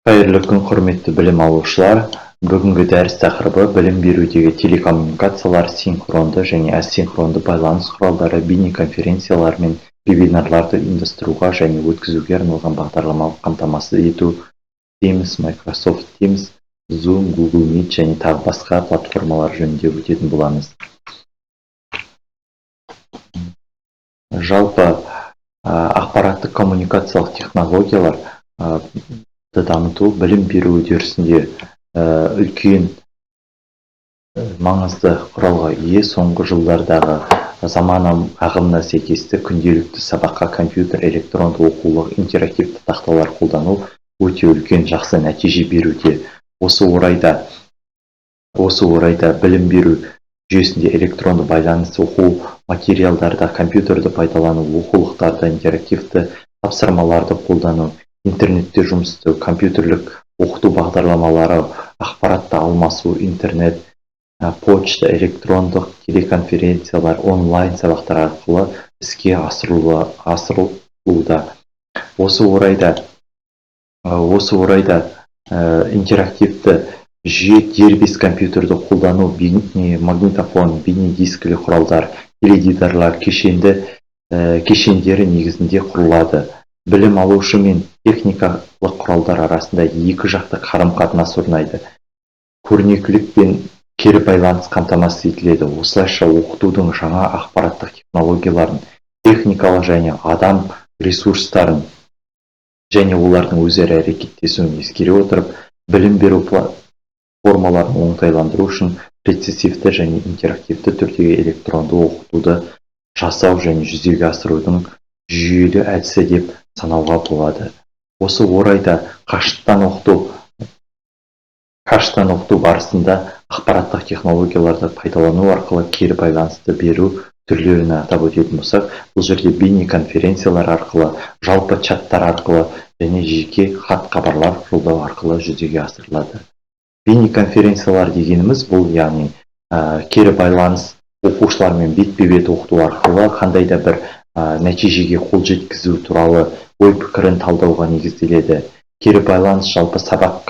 Қайырлы күн, құрметті білім алушылар. Бүгінгі дәріс тақырыбы білім берудегі телекоммуникациялар, синхронды және асинхронды байланыс құралдары, бейнеконференциялар мен вебинарларды ұйымдастыруға және өткізуге арналған бағдарламалық қамтамасыз ету, Teams, Microsoft Teams, Zoom, Google Meet және тағы басқа платформалар жөнінде өтетін боламыз. Жалпы ақпараттық коммуникациялық технологиялар дамыту білім беру үдерісінде үлкен маңызды құралға ие. Соңғы жылдардағы заман ағымына сәйкесті күнделікті сабаққа компьютер, электронды оқулық, интерактивті тақталар қолдану өте үлкен жақсы нәтиже беруде. Осы орайда білім беру жүйесінде электронды байланыс, оқу материалдарда компьютерді пайдалану, оқулықтарда интерактивті тапсырмаларды қолдану, интернетте жұмыс істеу, компьютерлік оқыту бағдарламалары, ақпаратты алмасу, интернет, почта, электрондық телеконференциялар, онлайн сабақтар арқылы іске асырылуда. Осы орайда интерактивті жүйе дербес компьютерді қолдану, магнитофон, бейнедискілі құралдар, теледидарлар кешендері негізінде құрылады. Білім алушы мен техникалық құралдар арасында екі жақты қарым-қатынас орнайды. Көрнекілік пен кері байланыс қамтамасыз етіледі. Осылайша оқытудың жаңа ақпараттық технологияларын, техникалық және адам ресурстарын және олардың өзара әрекеттесуін ескере отырып, білім беру платформаларын оңтайландыру үшін рецессивті және интерактивті түрдегі электронды оқытуды жасау және жүзеге асырудың жүйелі әдісі деп санауға болады. Осы орайда қашықтан оқыту барысында ақпараттық технологияларды пайдалану арқылы кері байланысты беру түрлерін атап өтетін болсақ, бұл жерде бейнеконференциялар арқылы, жалпы чаттар арқылы және жеке хат-хабарлар жолдау арқылы жүзеге асырылады. Бейнеконференциялар дегеніміз бұл яғни кері байланыс оқушылармен бетпе-бет оқыту арқылы қандай да бір нәтижеге қол жеткізу туралы ой пікірін талдауға негізделеді. Кері байланыс жалпы сабақ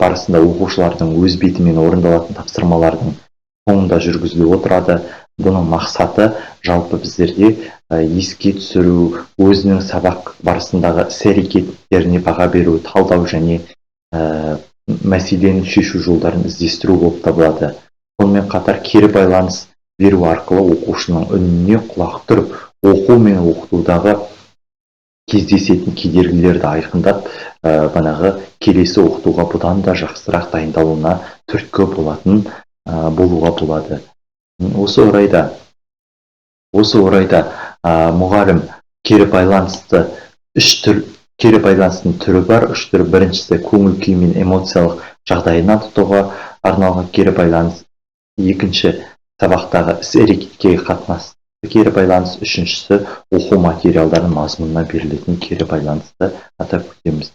барысында оқушылардың өз бетімен орындалатын тапсырмалардың соңында жүргізіліп отырады. Бұның мақсаты жалпы біздерде еске түсіру, өзінің сабақ барысындағы іс-әрекеттеріне баға беру, талдау және мәселені шешу жолдарын іздестіру болып табылады. Сонымен қатар кері байланыс беру арқылы оқушының үніне құлақ түріп, оқу мен оқытудағы кездесетін кедергілерді айқындап, келесі оқытуға бұдан да жақсырақ дайындалуына түрткі болуға болады. Осы орайда мұғалім кері байланыстың түрі бар. Үш түрі: біріншісі көңіл күй мен эмоциялық жағдайына тұтуға арналған кері байланыс, екінші сабақтағы іс-әрекетке қатынасты кері байланыс, үшіншісі оқу материалдарының мазмұнына берілетін кері байланысты атап өтеміз.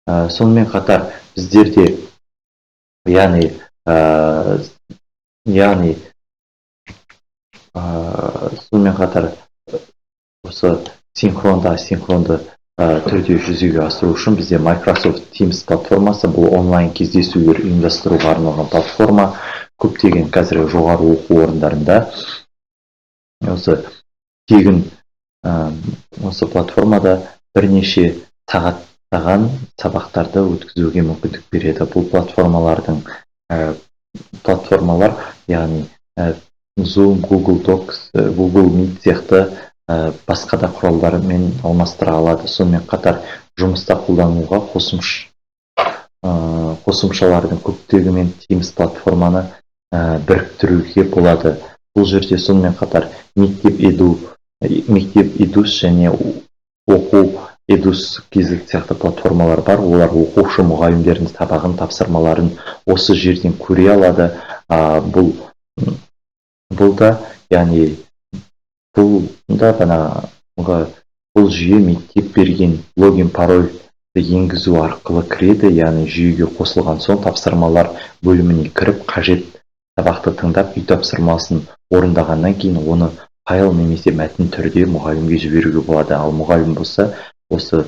Сонымен қатар біздерде осы синхронды, асинхронды түрде жүзеге асыру үшін бізде Microsoft Teams платформасы, бұл онлайн кездесулер ұйымдастыруға арналған платформа. Көптеген қазір жоғары оқу орындарында осы платформада бірнеше сағаттаған сабақтарды өткізуге мүмкіндік береді. Бұл платформалар, яғни Zoom, Google Docs, Google Meet сияқты басқа да құралдармен алмастыра алады. Сонымен қатар жұмыста қолдануға қосымшалардың көптігімен Teams платформаны біріктіруге болады. Бұл жерде сонымен қатар мектеп Edus және оқу Edus сияқты платформалар бар. Олар оқушы мұғалімдердің сабағын, тапсырмаларын осы жерден көре алады. Бұл жүйе мектеп берген логин парольді енгізу арқылы кіреді, яғни жүйеге қосылған соң тапсырмалар бөліміне кіріп, қажет сабақты тыңдап, үй тапсырмасын орындағаннан кейін оны файл немесе мәтін түрде мұғалімге жіберуге болады. Ал мұғалім болса, осы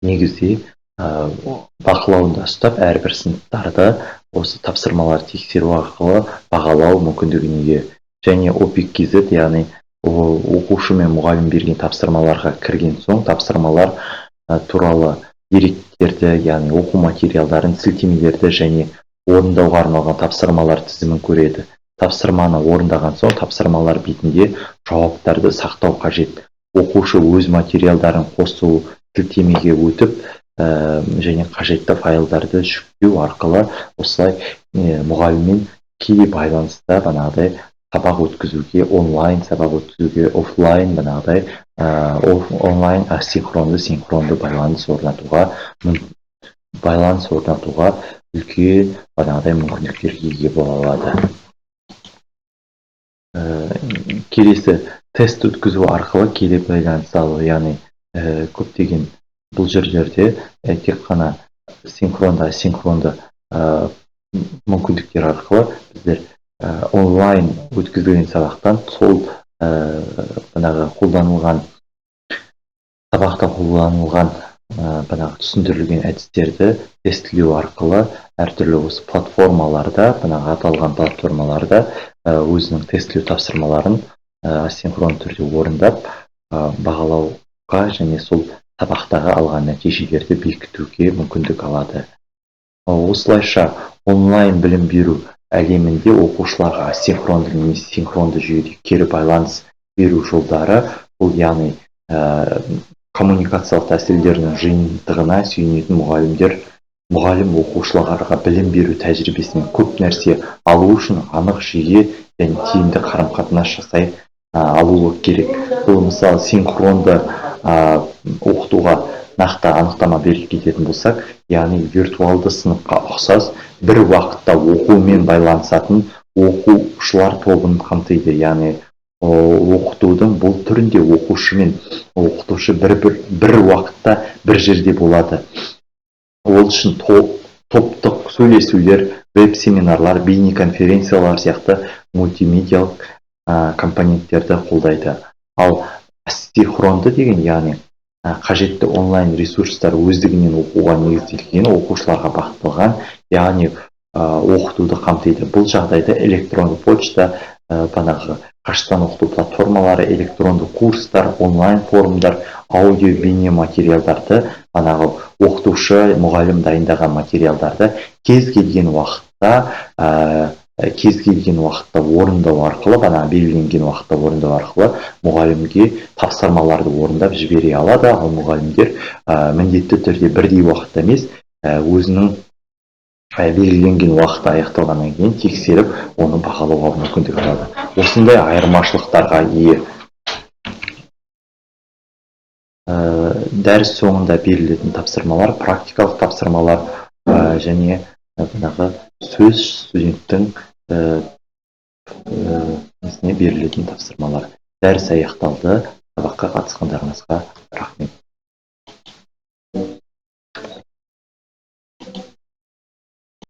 негізде бақылауында ұстап, әрбір сыныптарды осы тапсырмалар тексеру арқылы бағалау мүмкіндігіне ие. Және OPEC-KZ, яғни оқушы мен мұғалім берген тапсырмаларға кірген соң, тапсырмалар туралы деректерді, яғни оқу материалдарын, сілтемелерді және орындауға арналған тапсырмалар тізімін көреді. Тапсырманы орындаған соң, тапсырмалар бетінде жауаптарды сақтау қажет. Оқушы өз материалдарын қосу, сілтемеге өтіп, және қажетті файлдарды жүктеу арқылы осылай мұғаліммен тікелей байланыста бағанағыдай сабақ өткізуге, онлайн сабақ өткізуге, офлайн бағанағыдай онлайн асинхронды, синхронды байланыс орнатуға үлкен бағанағыдай мүмкіндіктерге ие бола алады. Келесі, тест өткізу арқылы кері байланыс алу, яғни көптеген бұл жерлерде тек қана синхронды, асинхронды мүмкіндіктер арқылы біздер онлайн өткізілген сабақтан сол қолданылған сабақта қолданылған түсіндірілген әдістерді тестілеу арқылы әртүрлі осы платформаларда, аталған платформаларда өзінің тестілеу тапсырмаларын асинхрон түрде орындап, бағалауға және сол сабақтағы алған нәтижелерді бекітуге мүмкіндік алады. Осылайша онлайн білім беру әлемінде оқушыларға асинхронды немесе синхронды жүйеде кері байланыс беру жолдары, бұл яғни коммуникациялық тәсілдерінің жиынтығына сүйенетін мұғалім оқушыларға білім беру тәжірибесінен көп нәрсе алу үшін анық, жиі және тиімді қарым-қатынас жасай алуы керек. Бұл мысалы синхронды оқытуға нақты анықтама беріп кететін болсақ, яғни виртуалды сыныпқа ұқсас бір уақытта оқумен байланысатын оқушылар тобын қамтиды. Яғни оқытудың бұл түрінде оқушы мен оқытушы бір уақытта бір жерде болады. Ол үшін топтық сөйлесулер, веб-семинарлар, бейнеконференциялар сияқты мультимедиалық компоненттерді қолдайды. Ал асинхронды деген, яғни қажетті онлайн ресурстар өздігінен оқуға негізделген, оқушыларға бағытталған, яғни оқытуды қамтиды. Бұл жағдайда электронды почта, қашықтан оқыту платформалары, электронды курстар, онлайн форумдар, аудио бейне материалдарды, оқытушы, мұғалім дайындаған материалдарды кез келген уақытта орындау арқылы, белгіленген уақытта орындау арқылы мұғалімге тапсырмаларды орындап жібере алады. Ал мұғалімдер міндетті түрде бірдей уақытта емес, өзінің белгіленген уақыты аяқталғаннан кейін тексеріп, оны бағалауға мүмкіндік алады. Осындай айырмашылықтарға ие. Дәріс соңында берілетін тапсырмалар, практикалық тапсырмалар және сөз студенттің берілетін тапсырмалар. Дәріс аяқталды. Сабаққа қатысқандарыңызға рахмет.